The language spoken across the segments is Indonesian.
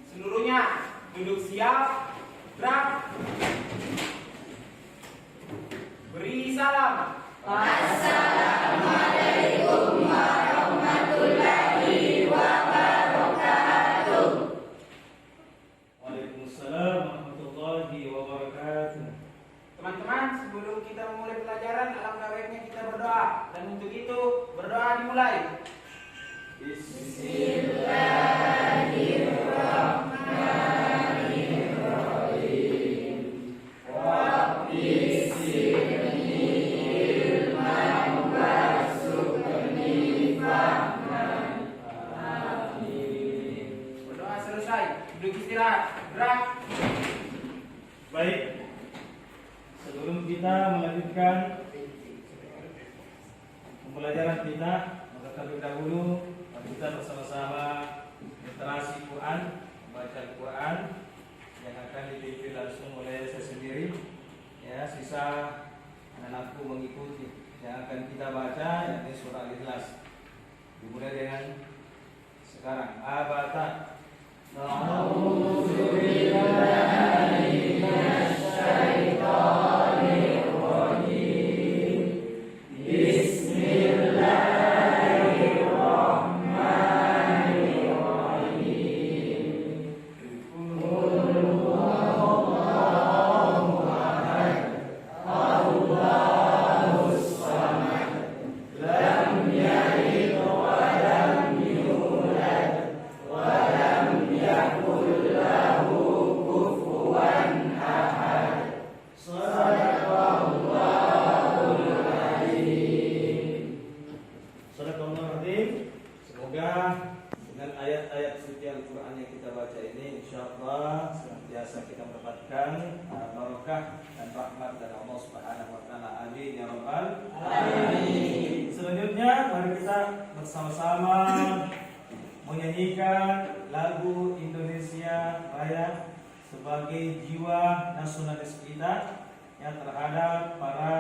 Seluruhnya duduk siap. Gerak. Beri salam. Assalamualaikum warahmatullahi wabarakatuh. Waalaikumsalam warahmatullahi wabarakatuh. Teman-teman, sebelum kita memulai pelajaran, alangkah baiknya kita berdoa. Dan untuk itu, berdoa dimulai. Bismillahirrahmanirrahim. Rabbi zidni ilman warzuqni fahman. Amin. Berdoa selesai. Duduk istirahat. Gerak. Baik, sebelum kita melanjutkan pembelajaran kita, maka terlebih dahulu kita bersama-sama literasi Quran, membaca Quran yang akan dipimpin langsung oleh saya sendiri. Ya, sisa anak-anakku mengikuti. Yang akan kita baca yakni surah Al-Ikhlas. Dimulai dengan sekarang. Abata. A'udzu billahi minasyaitonir rajim. Bismillahirrahmanirrahim. Qul huwallahu ahad. Allahus samad. Lam yalid wa lam yulad wa lam yakul lahu kufuwan ahad. Shadaqallahul azim. Sadaqallahul azim. Semoga dengan ayat-ayat suci Al-Quran yang kita baca ini, insyaallah senantiasa kita mendapatkan barakah dan rahmat dari Allah Subhanahu wa taala. Amin ya rabbal alamin. Selanjutnya mari kita bersama-sama menyanyikan lagu Indonesia Raya sebagai jiwa nasionalis kita yang terhadap para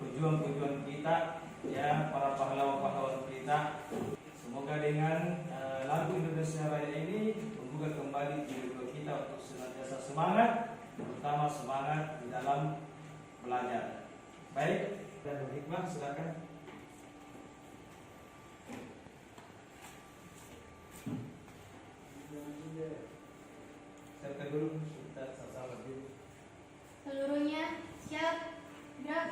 pejuang-pejuang kita, ya, para pahlawan-pahlawan kita. Semoga dengan lagu Indonesia Raya ini menggugah kembali jiwa kita untuk senantiasa semangat, terutama semangat di dalam belajar. Baik, dan hikmah silakan. Siapkan dulu, kita sama-sama dulu. Seluruhnya siap, gerak.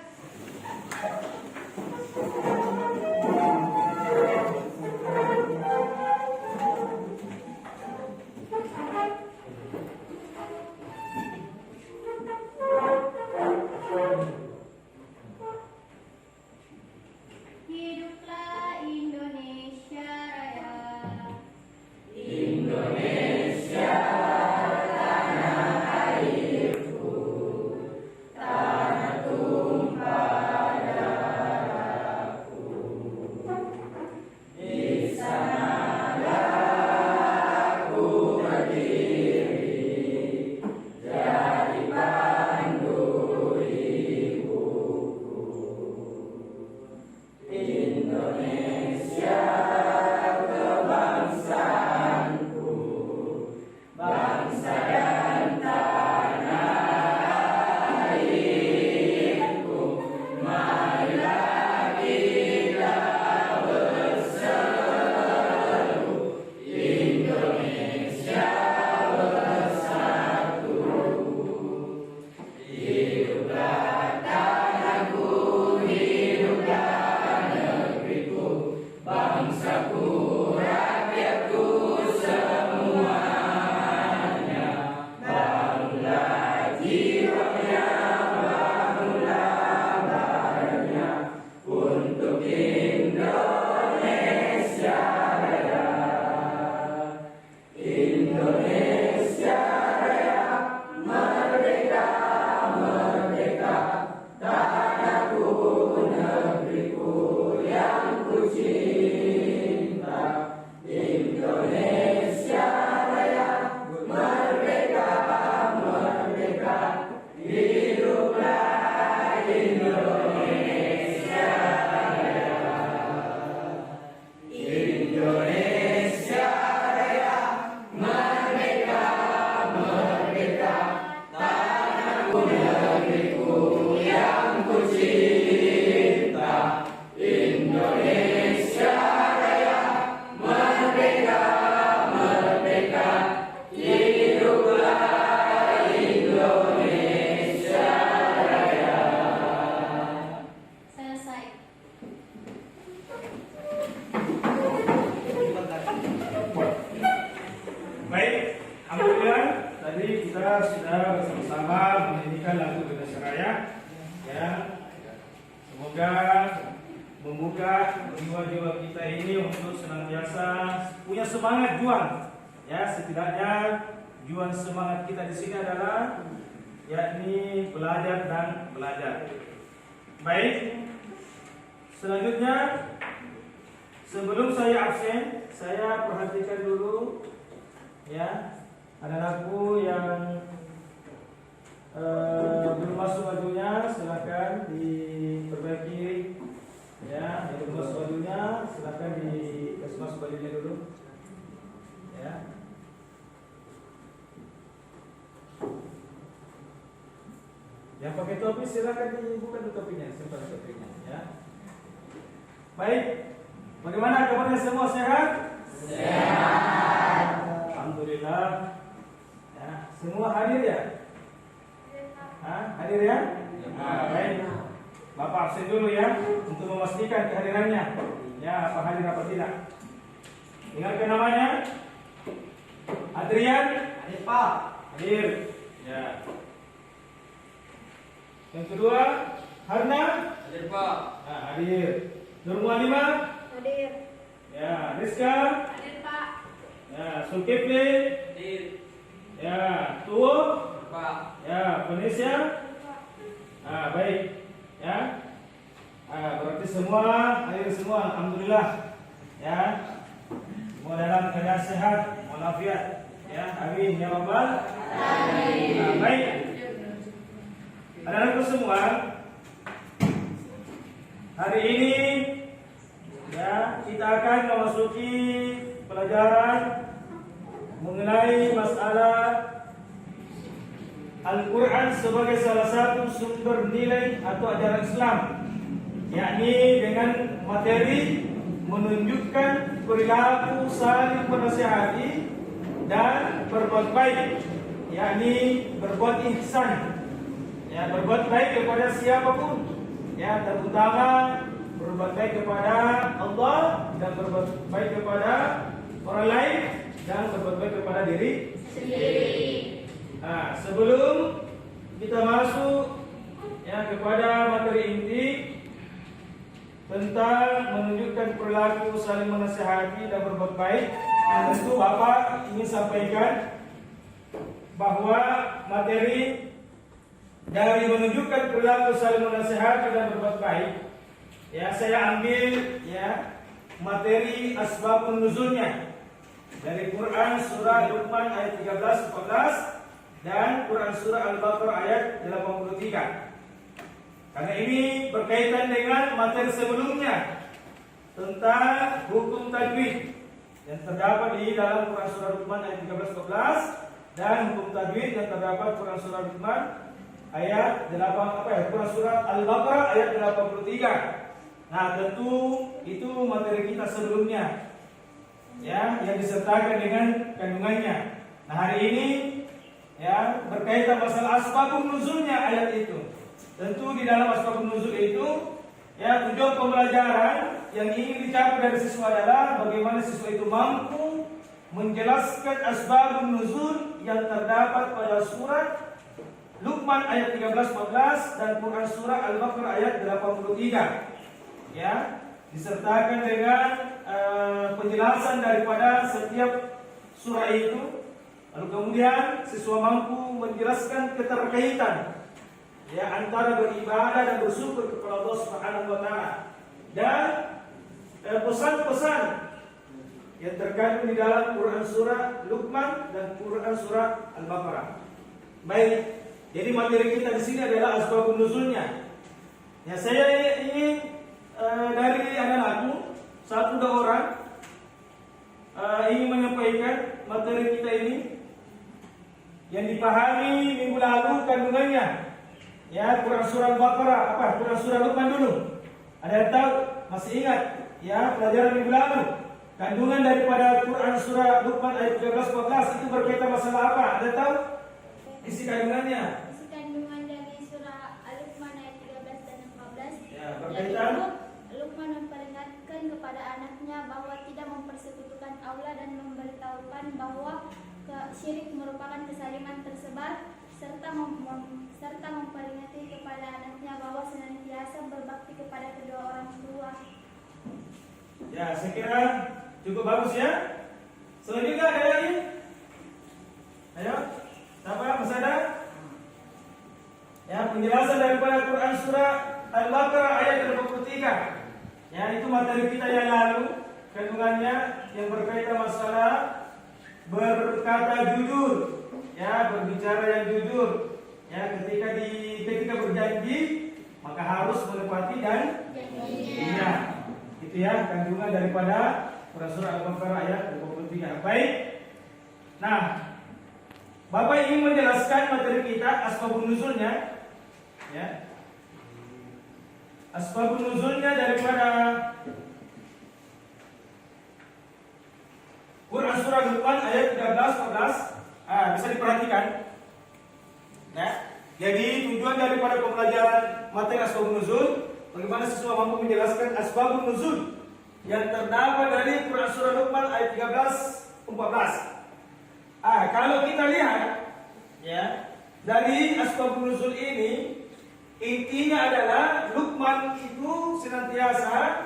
Hiduplah Indonesia Raya. Indonesia tanah sudah bersama-sama menyanyikan lagu Indonesia Raya. Ya, semoga membuka jiwa-jiwa kita ini untuk senantiasa punya semangat juang. Ya, setidaknya juang semangat kita di sini adalah yakni belajar dan belajar. Baik. Selanjutnya, sebelum saya absen, saya perhatikan dulu ya, ada lagu yang belum masuk lagunya, silakan diperbaiki. Ya, yang belum masuk lagunya, silakan dikasih masuk lagunya dulu. Ya. Yang pakai topi silakan dibuka dulu topinya, simpan topinya. Ya. Baik, bagaimana kabarnya semua, sehat? Sehat. Alhamdulillah. Ya, semua hadir ya? Hadir ya? Baik. Bapak absen dulu ya untuk memastikan kehadirannya. Ya, apa hadir apa tidak? Ingatkan namanya? Adrian? Hadir Pak. Hadir. Ya. Yang kedua, Harna? Hadir Pak. Hadir. Nur Mualimah? Hadir. Ya. Rizka? Hadir Pak. Ya. Sulkifli? Hadir Ya. Tuwo? Pak. Ya. Venesia? Baik. Ya. Berarti semua hadir semua, alhamdulillah. Ya. Semua dalam keadaan sehat walafiat. Ya, amin ya rabbal alamin. Baik. Anak-anakku semua, hari ini ya kita akan memasuki pelajaran mengenai masalah Al-Quran sebagai salah satu sumber nilai atau ajaran Islam, yakni dengan materi menunjukkan perilaku saling menasihati dan berbuat baik, yakni berbuat ihsan. Ya, berbuat baik kepada siapapun. Ya, terutama berbuat baik kepada Allah dan berbuat baik kepada orang lain dan berbuat baik kepada diri sendiri. Sebelum kita masuk ya kepada materi inti tentang menunjukkan perilaku saling menasihati dan berbuat baik, tentu Bapak ingin sampaikan bahwa materi dari menunjukkan perilaku saling menasihati dan berbuat baik, ya saya ambil ya materi asbabun nuzulnya dari Quran surah Luqman ayat 13-14 dan Quran surah Al-Baqarah ayat 83. Karena ini berkaitan dengan materi sebelumnya tentang hukum tajwid yang terdapat di dalam Quran surah Luqman ayat 13-14 dan hukum tajwid yang terdapat Quran surah Luqman ayat 8 Quran surah Al-Baqarah ayat 83. Nah, tentu itu materi kita sebelumnya ya yang disertakan dengan kandungannya. Nah, hari ini ya berkaitan masalah asbabun nuzulnya ayat itu. Tentu di dalam asbabun nuzul itu ya tujuan pembelajaran yang ingin dicapai dari siswa adalah bagaimana siswa itu mampu menjelaskan asbabun nuzul yang terdapat pada surat Luqman ayat 13-14 dan Quran surah Al-Baqarah ayat 83. Ya, disertakan dengan penjelasan daripada setiap surah itu. Lalu kemudian siswa mampu menjelaskan keterkaitan ya antara beribadah dan bersyukur kepada Allah Subhanahu wa taala dan pesan-pesan yang terkandung di dalam Quran surah Luqman dan Quran surah Al-Baqarah. Baik. Jadi materi kita di sini adalah asbabun nuzulnya. Ya, saya ingin dari anak-anakku 1-2 orang ingin menyampaikan materi kita ini yang dipahami minggu lalu kandungannya. Ya, Quran surah Al-Baqarah, Quran surah Luqman dulu. Ada yang tahu? Masih ingat? Ya, pelajaran minggu lalu. Kandungan daripada Quran surah Luqman ayat 13-14 itu berkaitan masalah apa? Ada yang tahu? Isi kandungannya. Isi kandungan dari surah Al-Luqman ayat 13 dan 14. Ya, berkaitan. Luqman memperingatkan kepada anaknya bahwa tidak mempersekutukan Allah dan memberitahukan bahwa syirik merupakan kesaliman tersebar serta memperingati kepada anaknya bahwa senantiasa berbakti kepada kedua orang tua. Ya, saya kira cukup bagus ya. Selanjutnya ada lagi? Ayo, siapa? Masih ada? Ya, penjelasan daripada Quran surah Al-Baqarah ayat 23. Ya, itu materi kita yang lalu, kandungannya yang berkaitan masalah berkata jujur, ya, berbicara yang jujur. Ya, ketika berjanji maka harus menepati dan janjinya. Itu ya kandungan daripada surah Al-Baqarah ayat 23. Baik. Nah, Bapak ingin menjelaskan materi kita asbabun nuzulnya, ya. Asbabun nuzulnya daripada Quran surah Luqman ayat 13-14. Bisa diperhatikan. Ya. Jadi tujuan daripada pembelajaran materi asbabun nuzul, bagaimana siswa mampu menjelaskan asbabun nuzul yang terdapat dari Quran surah Luqman ayat 13-14. Kalau kita lihat, ya, dari asbabun nuzul ini, intinya adalah Luqman itu senantiasa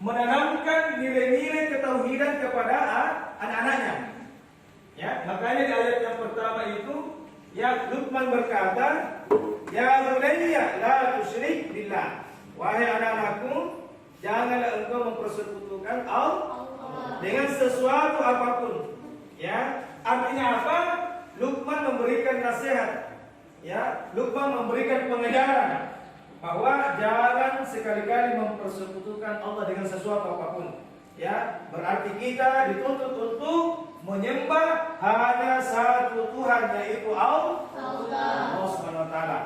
menanamkan nilai-nilai ketauhidan kepada anak-anaknya. Ya, makanya di ayat yang pertama itu, ya, Luqman berkata, "Ya bunayya la tusyrik billah." Wahai anak-anakku, janganlah engkau mempersekutukan Allah dengan sesuatu apapun. Ya, artinya apa? Luqman memberikan nasihat. Ya, Luqman memberikan pengajaran bahwa jangan sekali-kali mempersekutukan Allah dengan sesuatu apapun. Ya, berarti kita dituntut untuk menyembah hanya satu Tuhan, yaitu Allah Subhanahu wa taala.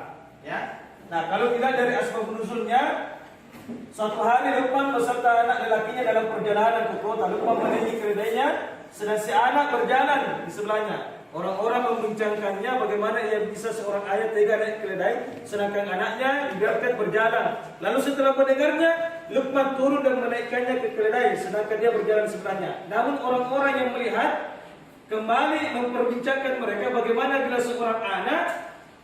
Ya. Nah, kalau tidak dari asbab nuzulnya, suatu hari Luqman beserta anak lelakinya dalam perjalanan ke kota. Luqman menaiki keledainya, sedang si anak berjalan di sebelahnya. Orang-orang membincangkannya bagaimana ia bisa seorang ayah tega naik keledai sedangkan anaknya dibiarkan berjalan. Lalu setelah mendengarnya, Luqman turun dan menaikkannya ke keledai sedangkan dia berjalan sebelahnya. Namun orang-orang yang melihat kembali memperbincangkan mereka bagaimana bila seorang anak,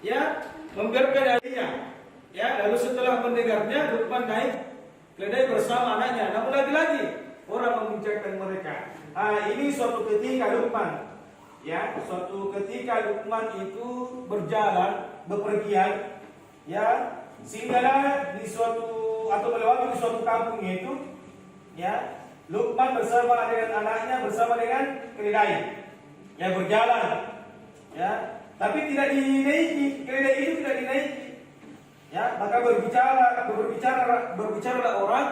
ya, membiarkan ayahnya. Ya, lalu setelah mendengarnya, Luqman naik keledai bersama anaknya. Namun lagi-lagi orang membincangkan mereka. Ini suatu ketika Luqman, ya, suatu ketika Luqman itu berjalan, bepergian, ya, singgahlah di suatu atau melewati di suatu kampung itu, ya, Luqman bersama dengan anaknya bersama dengan keledai, ya, berjalan, ya, tapi tidak dinaiki, keledai itu tidak dinaiki, ya, maka berbicaralah orang,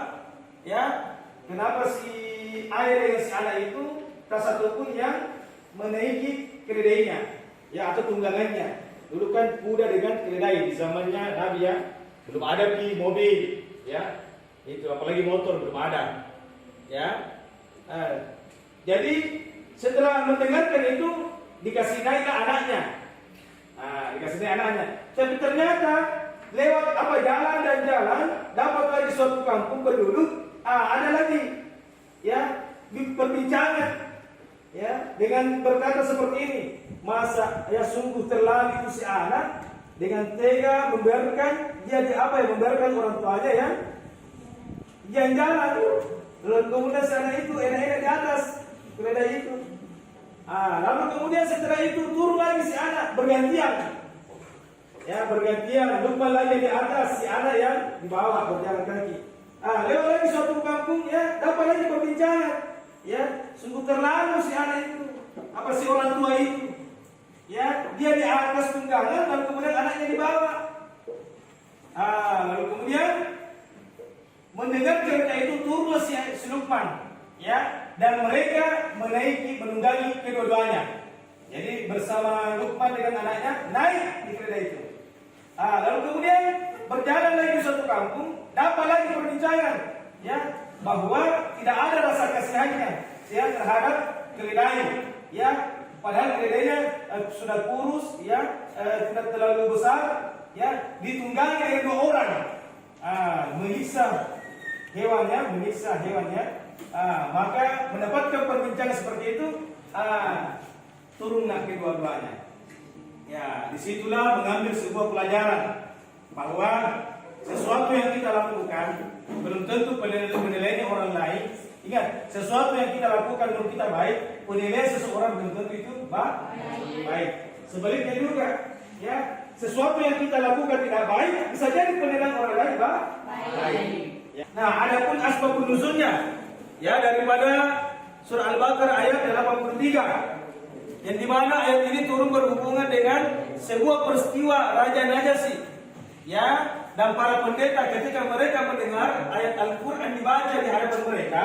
ya, kenapa si ayah dengan si anak itu tak satu pun yang menaiki keledainya, ya, atau tunggangannya. Dulu kan kuda dengan keledai di zamannya Nabi, ya, belum ada mobil, ya, itu apalagi motor belum ada, ya. Jadi setelah mendengarkan itu dikasih naiklah anaknya, Tapi ternyata lewat jalan dan jalan dapat lagi suatu kampung penduduk, ada lagi, ya, perbincangan. Ya, dengan berkata seperti ini, masa ya sungguh terlalu itu si anak dengan tega membiarkan membiarkan orang tuanya yang jalan. Lalu kemudian si anak itu enak-enak di atas keledai itu. Lalu kemudian setelah itu turun lagi si anak bergantian. Ya, bergantian, Luqman lagi di atas, si anak yang di bawah berjalan kaki. Lewat lagi suatu kampung, ya, dapat lagi perbincangan. Ya, sungguh terlalu si anak itu, si orang tua itu, ya, dia di atas tunggangan, lalu kemudian anaknya di bawah. Lalu kemudian mendengar cerita itu turun si Luqman, ya, dan mereka menunggangi kedua-duanya. Jadi bersama Luqman dengan anaknya naik di keledai itu. Lalu kemudian berjalan lagi di suatu kampung, dapat lagi perbincangan, ya, bahwa tidak ada rasa kasihannya, ya, terhadap keledai, ya, padahal keledainya sudah kurus, ya, tidak terlalu besar, ya, ditunggangi dengan 2 orang, menyiksa hewannya, maka mendapatkan perbincangan seperti itu. turunlah kedua-duanya. Ya, disitulah mengambil sebuah pelajaran bahwa sesuatu yang kita lakukan belum tentu penilaiannya orang lain. Ingat, sesuatu yang kita lakukan menurut kita baik, penilaian seseorang belum tentu itu baik. Sebaliknya juga, ya, sesuatu yang kita lakukan tidak baik, bisa jadi penilaian orang lain baik. Ya. Nah, adapun asbabun nuzulnya, ya, daripada surah Al-Baqarah ayat 83, yang dimana ayat ini turun berhubungan dengan sebuah peristiwa Raja Najasyi, ya, dan para pendeta ketika mereka mendengar ayat Al-Quran dibaca di hadapan mereka,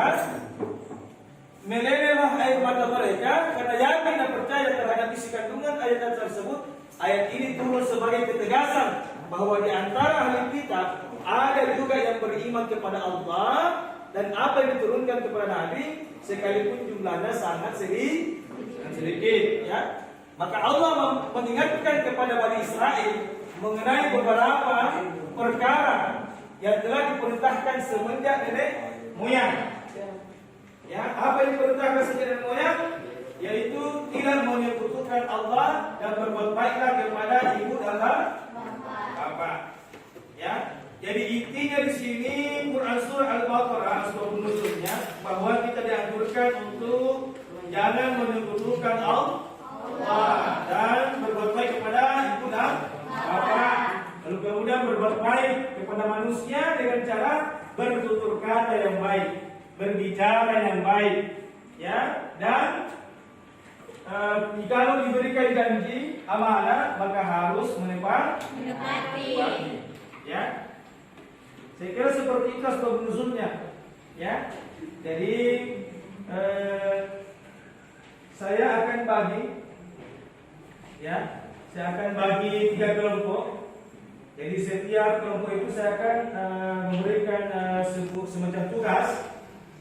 melelehlah air mata mereka karena yakin dan percaya terhadap isi kandungan ayat tersebut. Ayat ini turun sebagai ketegasan bahwa di antara ahli kitab ada juga yang beriman kepada Allah dan apa yang diturunkan kepada Nabi, sekalipun jumlahnya sangat sedikit, ya. Maka Allah mengingatkan kepada Bani Israel mengenai beberapa perkara yang telah diperintahkan semenjak nenek moyang. Ya, apa yang diperintahkan semenjak nenek moyang? Yaitu tidak menyekutukan Allah dan berbuat baiklah kepada ibu dan bapak. Ya, jadi intinya di sini Quran surah Al-Baqarah asbabun nuzulnya bahwa kita dianjurkan untuk jangan menyekutukan Allah dan berbuat baik kepada ibu dan bapak. Lalu kemudian berbuat baik kepada manusia dengan cara bertutur kata yang baik, berbicara yang baik, ya. Dan kalau diberikan janji amanah maka harus menepati. Ya, saya kira seperti itu asbab nuzulnya. Ya, jadi saya akan bagi, ya, saya akan bagi 3 kelompok. Jadi setiap kelompok itu saya akan memberikan semacam tugas,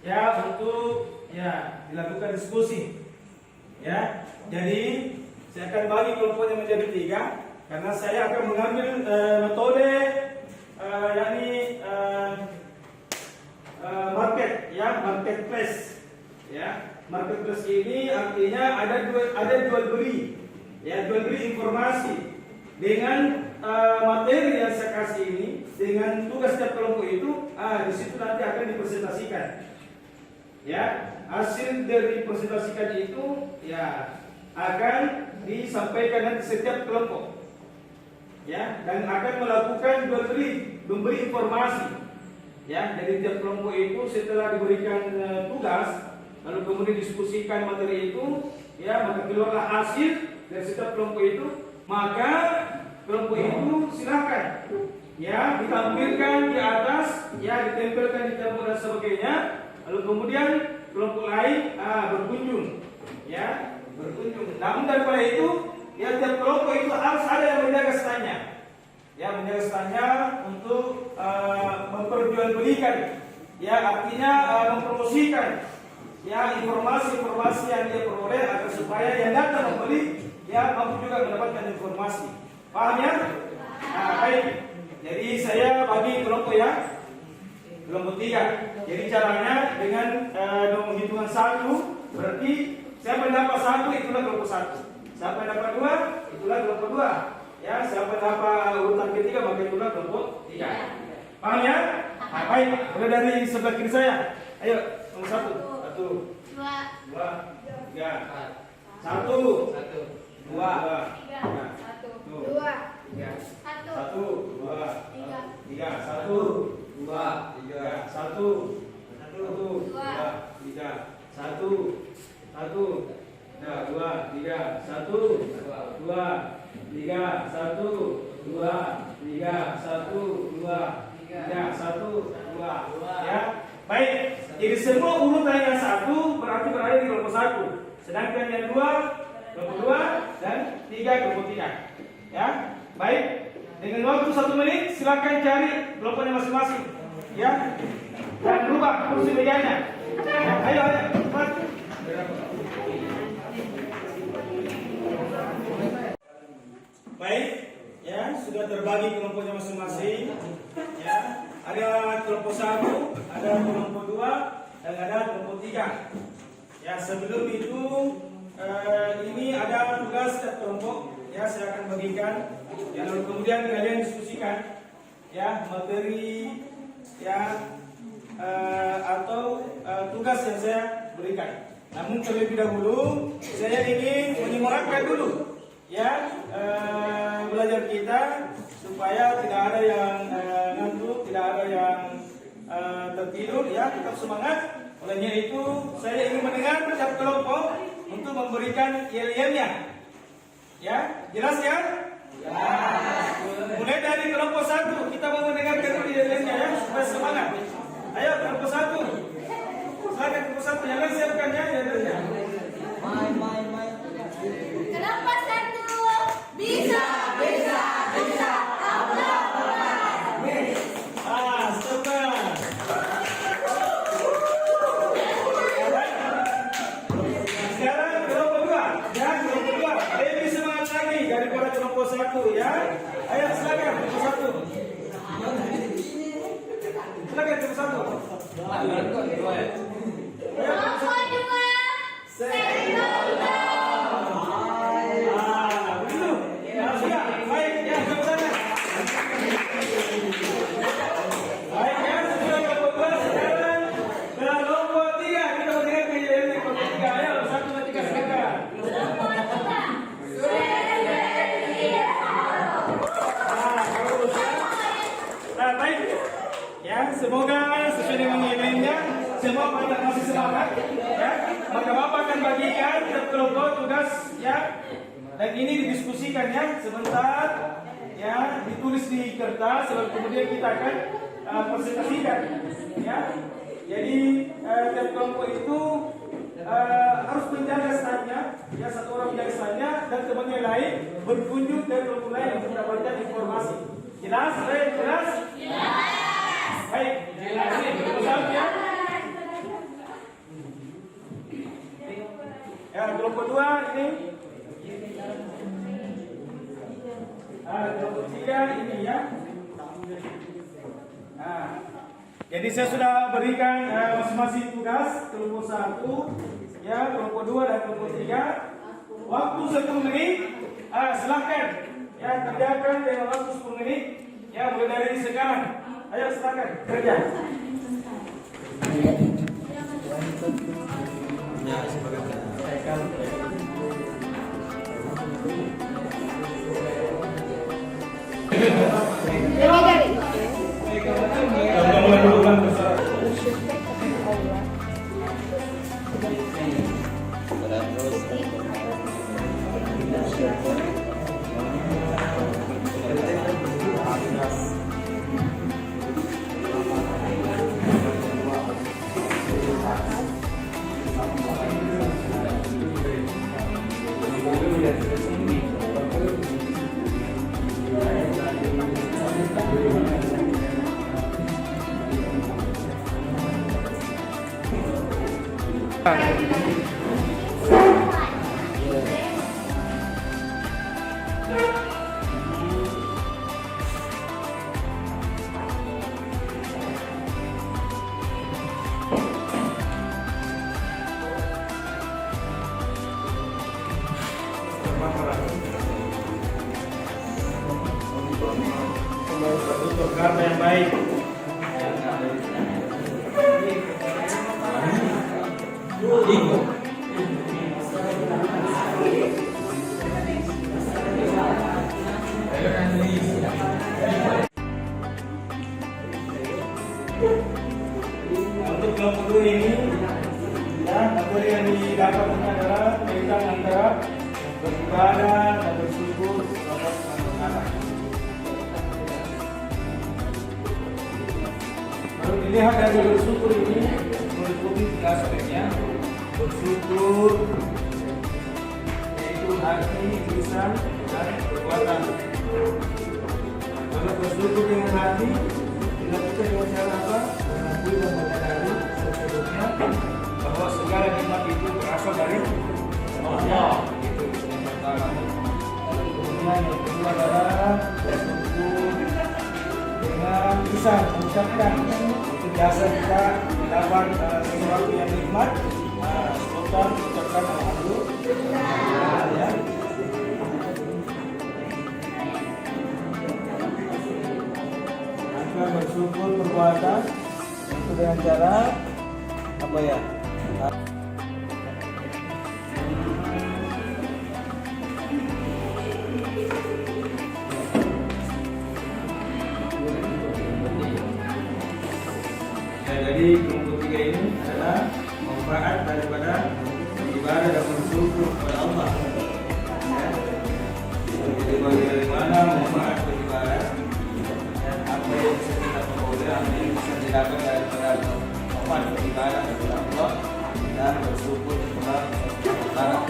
ya, untuk, ya, dilakukan diskusi. Ya, jadi saya akan bagi kelompoknya menjadi 3 karena saya akan mengambil metode yakni marketplace. Ya, marketplace ini artinya ada jual beli, ya, jual beli informasi dengan materi yang saya kasih ini dengan tugas setiap kelompok itu. Di situ nanti akan dipresentasikan. Ya, hasil dari presentasikan itu, ya, akan disampaikan nanti setiap kelompok, ya, dan akan melakukan jual beli, memberi informasi, ya. Dari tiap kelompok itu setelah diberikan tugas, lalu kemudian diskusikan materi itu, ya, maka keluarlah hasil dari setiap kelompok itu, maka kelompok itu silakan, ya, ditampilkan di atas, ya, ditempelkan di tembok dan sebagainya. Lalu kemudian kelompok lain berkunjung, ya, berkunjung. Namun daripada itu, ya, tiap kelompok itu harus ada yang menjaga standnya, ya, menjaga standnya untuk memperjualbelikan, ya, artinya mempromosikan, ya, informasi-informasi yang dia peroleh agar supaya yang datang membeli, ya, mampu juga mendapatkan informasi. Paham ya? Baik. Jadi saya bagi kelompok, ya, kelompok 3. Jadi caranya dengan menghitungan 1, berarti siapa yang dapat 1 itulah kelompok 1. Siapa yang dapat 2 itulah kelompok 2. Ya, siapa yang dapat urutan ketiga maka itulah kelompok 3. Paham ya? Baik, mulai dari sebelah kiri saya. Ayo, nomor 1. 1, 2, 3. 1, 2, 3. 1, 2, 3. 1, 2, 3. 1, 2, 3. 1, 2, 3. 1, 2, 3. 1, 2, 3. 1, 2, 3. 1, 2, 3. 1, 2. Ya, baik. Jadi semua urutan yang 1 berarti berada di kelompok 1. Sedangkan yang 2 kelompok 2 dan 3 kelompok 3. Ya, baik. Dengan waktu 1 menit silakan cari kelompoknya masing-masing. Ya, dan rubah kursi mejanya. Ayo, cepat. Baik, ya, sudah terbagi kelompoknya masing-masing. Ya, ada kelompok 1, ada kelompok 2, dan ada kelompok 3. Ya, sebelum itu ini ada setiap kelompok. Ya, saya akan bagikan. Ya, lalu kemudian kalian diskusikan ya materi ya atau tugas yang saya berikan. Namun terlebih dahulu saya ingin menyemarakan dulu ya belajar kita supaya tidak ada yang ngantuk, tidak ada yang tertidur ya, tetap semangat. Olehnya itu saya ingin mendengar setiap kelompok untuk memberikan yel-yelnya. Ya, jelas ya? Ya. Mulai dari kelompok 1 kita mau mendengarkan dulu yel-yelnya ya supaya semangat. Ayo kelompok 1. Silakan kelompok 1 yang lain siapkan ya yel-yelnya. Kelompok 1 bisa. Semangat. Sekarang kelompok 2 ya, kelompok 2 lebih semangat lagi daripada kelompok 1 ya. Ayo silakan kelompok 1. Silakan kelompok 1. Kelompok 2 Begitu. Sudah. Baik ya, ke sana. Baik ya, sudah kelompok 2 sekarang. Kelompok 3 kita mendengar kejadian kelompok 3. Ayo 1, 2, 3 silakan. Baik. Ya, semoga sesuai dengan nilainya semua pada masih semangat ya. Maka Bapak akan bagikan setiap kelompok tugas ya. Dan ini didiskusikan ya sebentar ya, ditulis di kertas lalu kemudian kita akan presentasikan ya. Jadi setiap kelompok itu harus menjaga stylenya ya, satu orang menjaga stylenya dan teman yang lain berkunjung dari kelompok lain untuk mendapatkan informasi. Jelas? Jelas? Baik, jelas ya. Ya, kelompok 2 ini. Kelompok 3 ini ya. Jadi saya sudah berikan masing-masing tugas kelompok 1 ya, kelompok 2 dan kelompok 3. Waktu 10 menit. Silakan ya, kerjakan dengan waktu 10 menit. Ya, mulai dari sekarang. Ayo silakan kerja. Karena yang baik. Untuk kelompok 2 ini, ya, materi yang didapat adalah tentang antara beribadah dan bersyukur kepada Tuhan. Kalau dilihat dari bersyukur ini meliputi 3 aspeknya. Bersyukur yaitu hati, lisan, dan perbuatan. Kalau bersyukur dengan hati dilakukan dengan cara apa? Mengakui dan menyadari sesungguhnya bahwa segala nikmat itu berasal dari Allah. Itu yang pertama. Kemudian yang kedua adalah bersyukur dengan lisan, mengucapkan. Itu biasa kita dapat sesuatu yang nikmat, spontan mengucapkan alhamdulillah ya. kekuatan itu dengan cara apa ya? Jadi kelompok 3 ini adalah manfaat daripada ibadah dan bersyukur kepada Allah. Ya. Jadi bagaimana manfaat beribadah dan apa yang bisa kita peroleh, apa yang bisa didapat daripada manfaat beribadah kepada Allah dan bersyukur kepada Allah.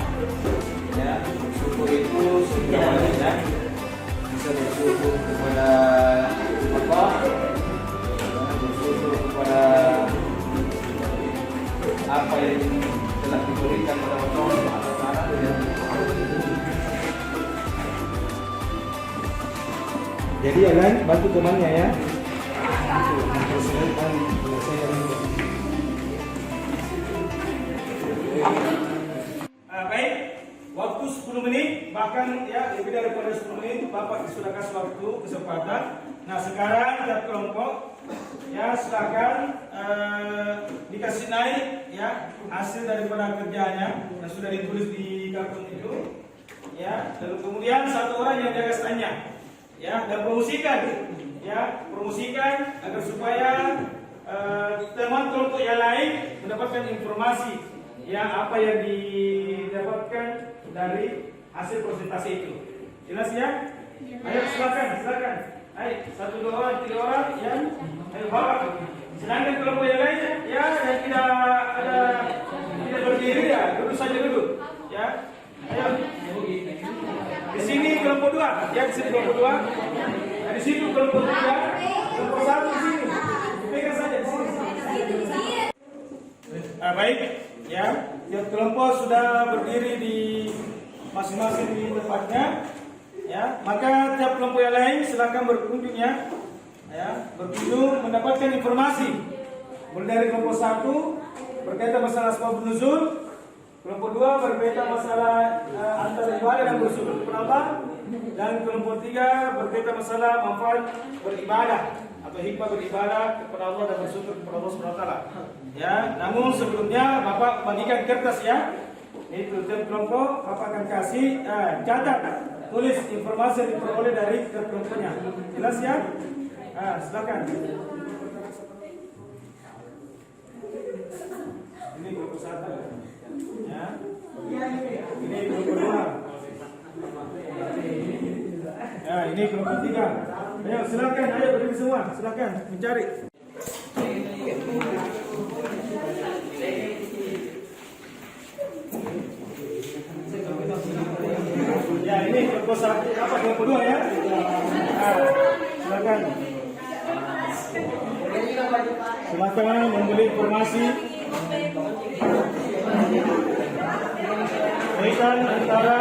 Ya, bersyukur itu sebenarnya bisa bersyukur kepada Allah. Kepada apa yang telah diberikan kepada Allah Subhanahu wa taala. Jadi ya kan, bantu temannya ya. Baik, waktu 10 menit, bahkan ya lebih daripada 10 menit, Bapak sudah kasih waktu kesempatan. Nah sekarang tiap kelompok ya silakan dikasih naik ya hasil daripada kerjanya yang sudah ditulis di karton itu ya, lalu kemudian satu orang yang jaga standnya ya, dan promosikan agar supaya teman kelompok yang lain mendapatkan informasi ya apa yang didapatkan dari hasil presentasi itu. Jelas ya? Ayo silakan. Ayo, 1, 2 orang, 3 orang yang ayo bawa. Sedangkan kelompok yang lainnya ya yang tidak berdiri ya duduk saja dulu. Ya. Ayo. Di sini kelompok 2, ya di sini kelompok 2. Nah, di situ kelompok 3, kelompok 1 di sini. Pegang saja di sini. Baik, ya. Tiap kelompok sudah berdiri di masing-masing di tempatnya. Ya, maka tiap kelompok yang lain silakan berkunjung ya, berkunjung mendapatkan informasi. Mulai dari kelompok 1 berkaitan masalah asbab nuzul, kelompok 2 berkaitan masalah antara ibadah dan bersyukur kepada Allah, dan kelompok 3 berkaitan masalah manfaat beribadah atau hikmah beribadah kepada Allah dan bersyukur kepada Allah Subhanahu wa taala. Ya, namun sebelumnya Bapak bagikan kertas ya. Itu tiap kelompok Bapak akan kasih catat, tulis informasi yang diperoleh dari kelompoknya. Jelas ya? Silakan. Ini kelompok 1 ya. Ini kelompok 2. Ya, ini kelompok 3. Ayo silakan, ayo berdiri semua, silakan mencari. Ya, ini kelompok 1, apa kelompok 2 ya? Silakan. Silakan membeli informasi kaitan antara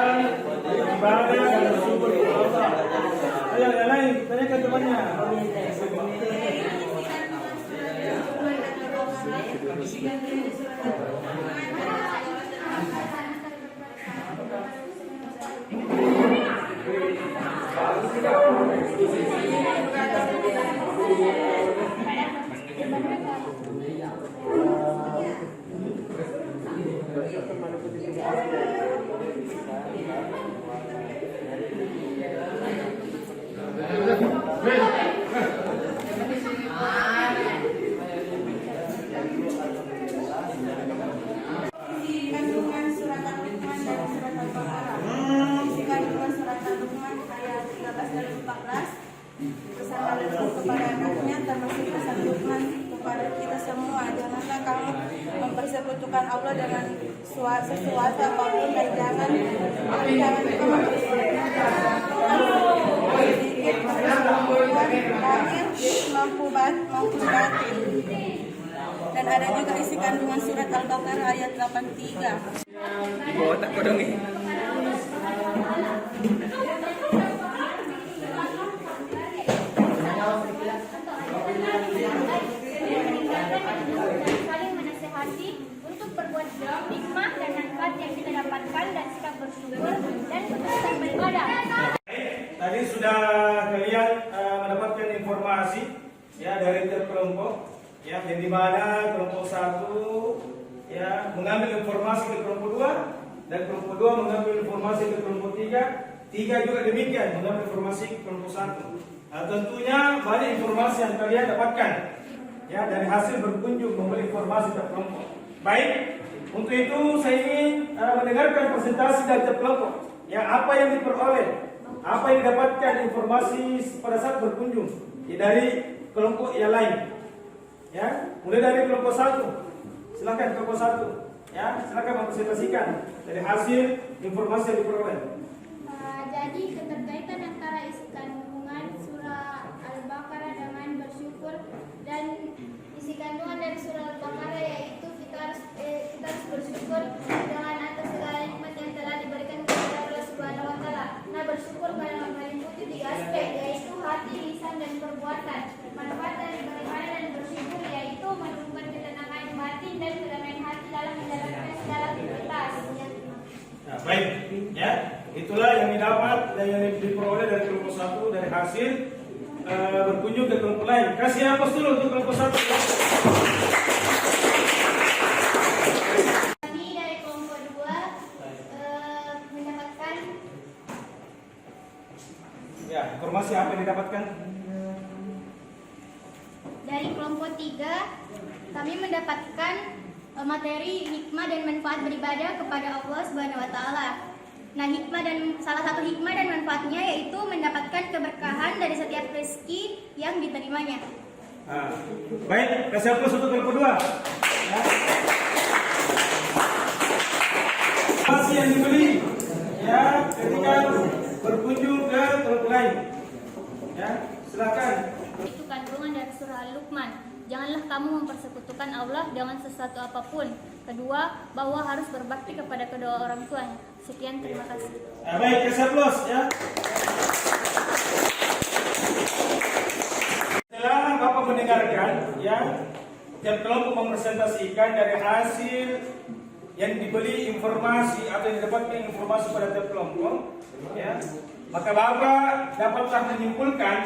ibadah dan bersyukur kepada Allah. Ayo yang lain, tanyakan temannya. Kandungan surat Al-Luqman dan surat Al-Baqarah. Isi kandungan surat Al-Luqman ayat 13 dan 14. Pesan Al-Luqman kepada anaknya termasuk pesan Luqman kepada kita semua. Janganlah kamu mempersekutukan Allah dengan sesuatu apapun dan jangan juga mempersekutukan sedikit lahir mampu batin. Dan ada juga isi kandungan surat Al-Baqarah ayat 83. Bawa tak kodong ni. Saling menasihati untuk berbuat hikmah dan manfaat yang kita dapatkan dan sikap bersyukur dan berusaha beribadah. Tadi sudah kalian mendapatkan informasi ya dari tiap kelompok. yang di mana kelompok 1 ya mengambil informasi ke kelompok 2 dan kelompok 2 mengambil informasi ke kelompok 3 juga demikian mengambil informasi ke kelompok 1. Nah, tentunya banyak informasi yang kalian dapatkan ya dari hasil berkunjung membeli informasi dari kelompok. Baik, untuk itu saya ingin mendengarkan presentasi dari tiap kelompok. Ya, apa yang diperoleh, apa yang didapatkan informasi pada saat berkunjung ya, dari kelompok yang lain. Ya, mulai dari kelompok 1. Silakan kelompok 1. Ya, silakan mempresentasikan dari hasil informasi yang diperoleh. Jadi keterkaitan antara isi kandungan surah Al-Baqarah dengan bersyukur dan isi kandungan dari surah Al-Baqarah yaitu kita harus bersyukur dengan atas segala nikmat yang telah diberikan kepada Allah Subhanahu wa taala. Nah, bersyukur meliputi 3 aspek yaitu hati, lisan dan perbuatan. Manfaat dari beribadah dan bersyukur yaitu menumbuhkan ketenangan batin dan kedamaian hati dalam menjalankan segala aktivitas. Nah, baik, ya itulah yang didapat dan yang diperoleh dari kelompok 1 dari hasil berkunjung ke kelompok lain. Kasih aplaus dulu untuk kelompok 1. Kami dari kelompok 2 mendapatkan Ya, informasi apa yang didapatkan? dari kelompok 3 kami mendapatkan materi hikmah dan manfaat beribadah kepada Allah Subhanahu wa taala. Nah, hikmah dan salah satu hikmah dan manfaatnya yaitu mendapatkan keberkahan dari setiap rezeki yang diterimanya. Nah, baik, kasih aplaus untuk kelompok 2. Ya. Informasi yang dibeli ya ketika berkunjung ke kelompok lain. Ya, silakan. Itu kandungan dari surah Al-Luqman. Janganlah kamu mempersekutukan Allah dengan sesuatu apapun. Kedua, bahwa harus berbakti kepada kedua orang tuanya. Sekian, terima kasih. Baik, kasih aplaus ya. Setelah Bapak mendengarkan ya, tiap kelompok mempresentasikan dari hasil yang dibeli informasi atau yang didapatkan informasi pada tiap kelompok ya, maka Bapak dapatlah menyimpulkan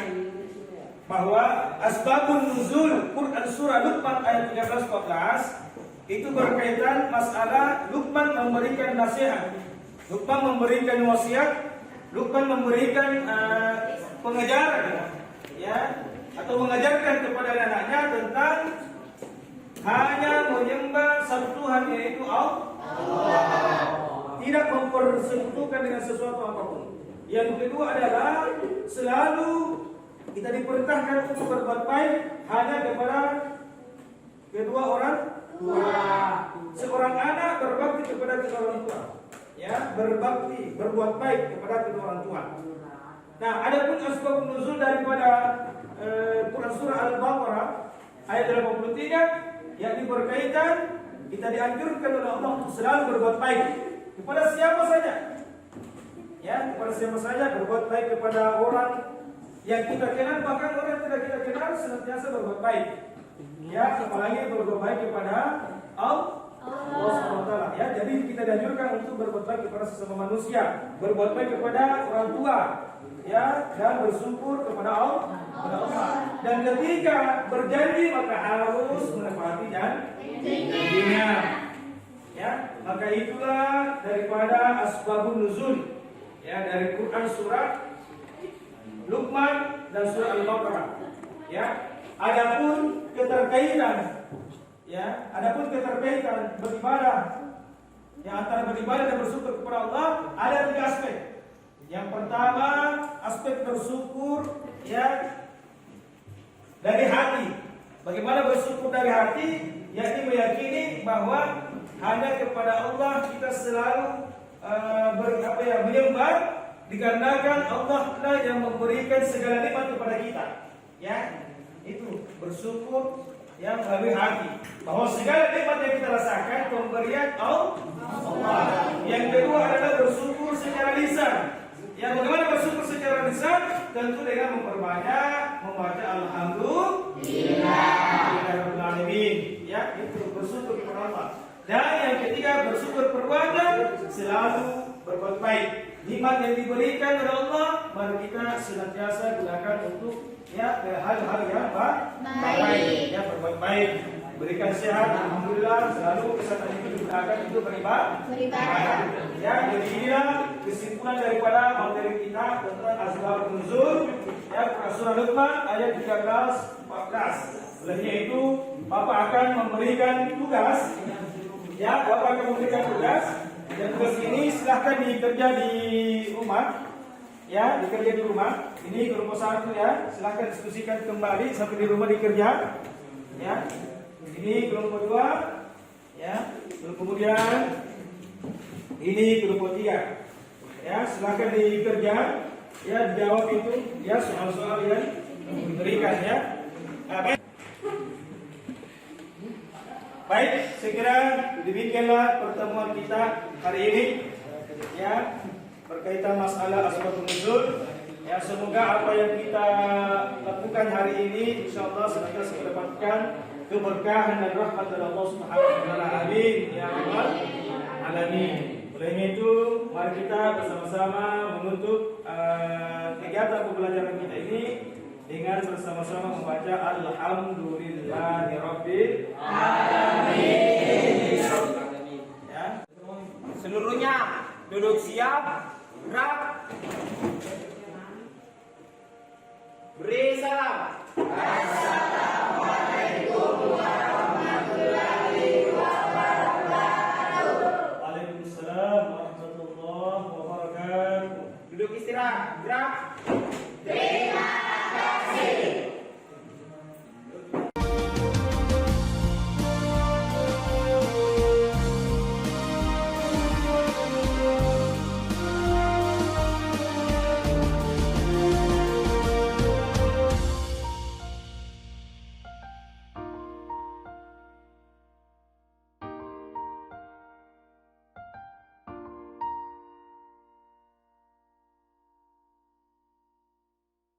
bahwa asbabun nuzul Quran surah Luqman ayat 13-14 itu berkaitan masalah Luqman memberikan nasihat, Luqman memberikan wasiat, Luqman memberikan pengajaran ya, atau mengajarkan kepada anaknya tentang hanya menyembah satu Tuhan yaitu Allah, tidak mempersekutukan dengan sesuatu apapun. Yang kedua adalah selalu kita diperintahkan untuk berbuat baik hanya kepada kedua orang tua. Seorang anak berbakti kepada kedua orang tua. Ya, berbakti, berbuat baik kepada kedua orang tua. Nah, adapun asbab nuzul daripada Quran surah Al-Baqarah ayat 83 yakni berkaitan kita dianjurkan oleh Allah untuk selalu berbuat baik kepada siapa saja. Ya, kepada siapa saja berbuat baik kepada orang yang kita kenal, bahkan orang yang tidak kita kenal senantiasa berbuat baik. Ya, apalagi berbuat baik kepada Allah SWT. Ya, jadi kita dianjurkan untuk berbuat baik kepada sesama manusia, berbuat baik kepada orang tua, ya, dan bersyukur kepada Allah. Dan ketika berjanji maka harus menepati janjinya. Ya, maka itulah daripada asbabun nuzul. Ya, dari Quran surah Luqman dan surah Al-Baqarah. Ya, adapun keterkaitan beribadah yang antara beribadah dan bersyukur kepada Allah ada 3 aspek. Yang pertama, aspek bersyukur ya dari hati. Bagaimana bersyukur dari hati? Yakni meyakini bahwa hanya kepada Allah kita selalu menyembah, dikarenakan Allah lah yang memberikan segala nikmat kepada kita. Ya, itu bersyukur yang melalui hati, bahwa segala nikmat yang kita rasakan pemberian Allah. Yang kedua adalah bersyukur secara lisan. Yang bagaimana bersyukur secara lisan? Tentu dengan memperbanyak membaca alhamdulillah. Ya, itu bersyukur kepada Allah. Dan yang ketiga bersyukur perbuatan, selalu berbuat baik. Nikmat yang diberikan oleh Allah, mari kita senantiasa gunakan untuk ya hal-hal yang baik, ya berbuat baik. Berikan sehat, alhamdulillah, selalu kesehatan itu digunakan untuk beribadah. Ya, jadi inilah kesimpulan daripada materi kita tentang asbab nuzul ya surah Luqman ayat 13-14. Olehnya itu, Bapak akan memberikan tugas. Ya, Bapak akan memberikan tugas. Dan tugas ini silahkan dikerja di rumah. Ya, dikerja di rumah. Ini kelompok 1 ya. Silahkan diskusikan kembali sampai di rumah dikerja. Ya. Ini kelompok 2 ya. Kemudian ini kelompok 3 ya. Silakan dikerja ya, dijawab itu ya soal-soal yang diberikan ya. Baik, saya kira demikianlah pertemuan kita hari ini ya, berkaitan masalah asbabun nuzul. Ya, semoga apa yang kita lakukan hari ini insyaallah senantiasa mendapatkan keberkahan dan rahmat dari Allah Subhanahu wa taala. Amin ya rabbal alamin. Oleh itu, mari kita bersama-sama menutup kegiatan pembelajaran kita ini dengan bersama-sama membaca Alhamdulillahirabbil alamin. Ya. Seluruhnya duduk siap, gerak. Beri salam. Waalaikumsalam warahmatullahi wabarakatuh. Duduk istirahat, gerak.